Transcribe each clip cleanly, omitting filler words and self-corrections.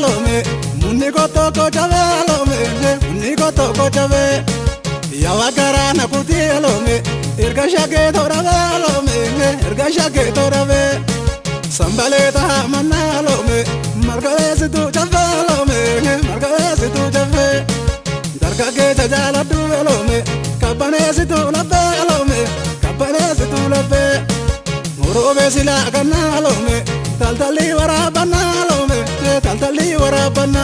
Loomee munni kotoko jabe Loomee munni kotoko jabe yawa garana kuti Loomee erga shage torabe Loomee erga shage torabe sambaleta manna Loomee margalees tu jabe Loomee margalees tu jabe darga ke tajala du Loomee kabbanees tu labbe Loomee kabbanees tu labbe morobe sila ganna Loomee taltali warabana Loomee taltali warabana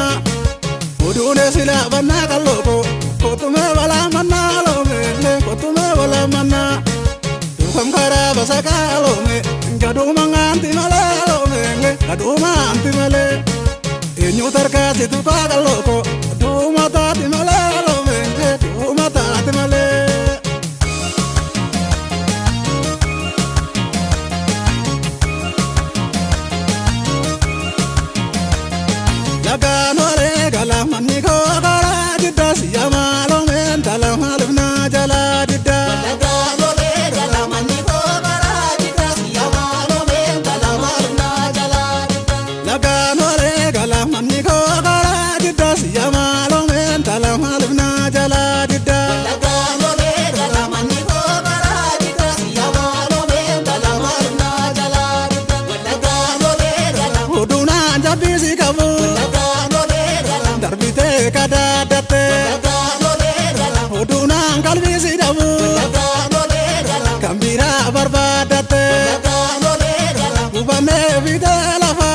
udune sila banna kaloko kotume wala manna Loomee kotume wala manna dukam kara basaka Loomee gaduma nganti male Loomee gaduma anti male enyu tarka situ kaloko duma tati male Loomee duma tati male Laganore galamani ko gara didda siyama Loomee talamalibna jala didda Laganore galamani ko gara didda siyama Loomee talamalibna jala didda Laganore galamani ko gara didda siyama Loomee talamalibna jala didda Laganore galamani ko gara didda siyama Loomee talamalibna jala didda Laganore galam uduna jabisi kabu darbite kadadate uduna kalbisi dabu kambira barbadate ubane vide lafa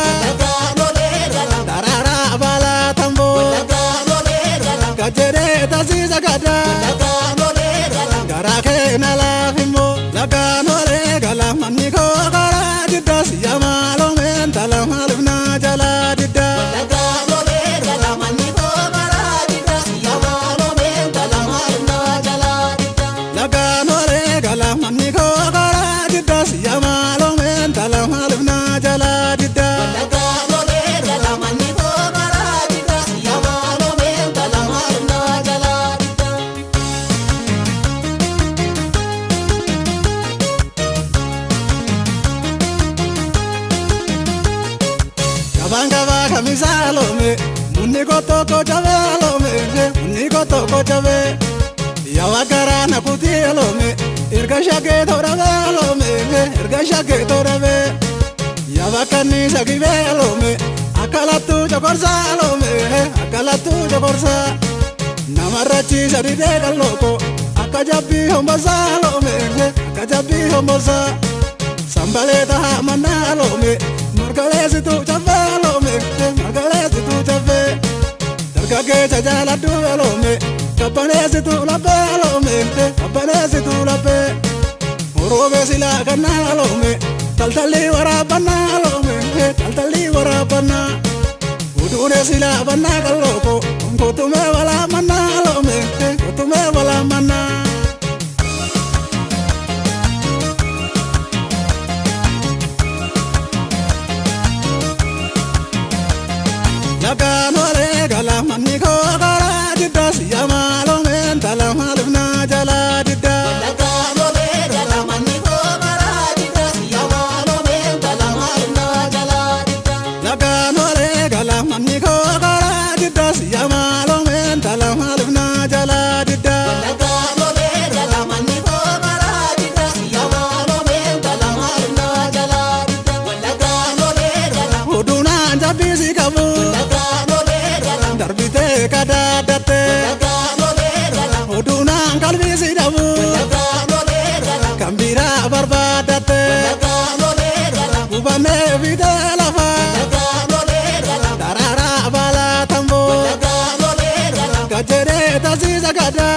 darara bala tambo kajere tasisa kada garake nalafimbo laganore galamani ko gara didda siyama Loomee talamalibna jala didda Laganore galamani ko gara didda siyama Loomee talamalibna jala didda Laganore galamani ko gara didda siyama Loomee talamalibna jala didda Kabangaba kamisa Loomee munni kotoko jabe Loomee munni kotoko jabe yawa garana kuti Loomee erga shage torabe Loomee erga shage torabe yawa kanisa gibe Loomee akalatu jokorsa Loomee akalatu jokorsa namarrachi sadide kaloko akajabi hombosa Loomee akajabi hombosa sambaleta manna Loomee margalees tu jabe Loomee margalees tu jabe darga ke tajala du Loomee kabbanees tu labbe Loomee kabbanees tu labbe morobe sila ganna Loomee taltali warabana Loomee taltali warabana udune sila banna kaloko kotume wala manna Loomee kotume wala manna Laganore galamani ko gara didda siyama Loomee talamalibna jala didda Laganore galamani ko gara didda siyama Loomee talamalibna jala didda Laganore galamani ko gara didda siyama Loomee talamalibna jala didda Laganore galamani ko gara didda siyama Loomee talamalibna jala didda Laganore galam uduna jabisi kabu darbite kadadate uduna kalbisi dabu kambira barbadate ubane vide lafa darara bala tambo kajere tasisa kada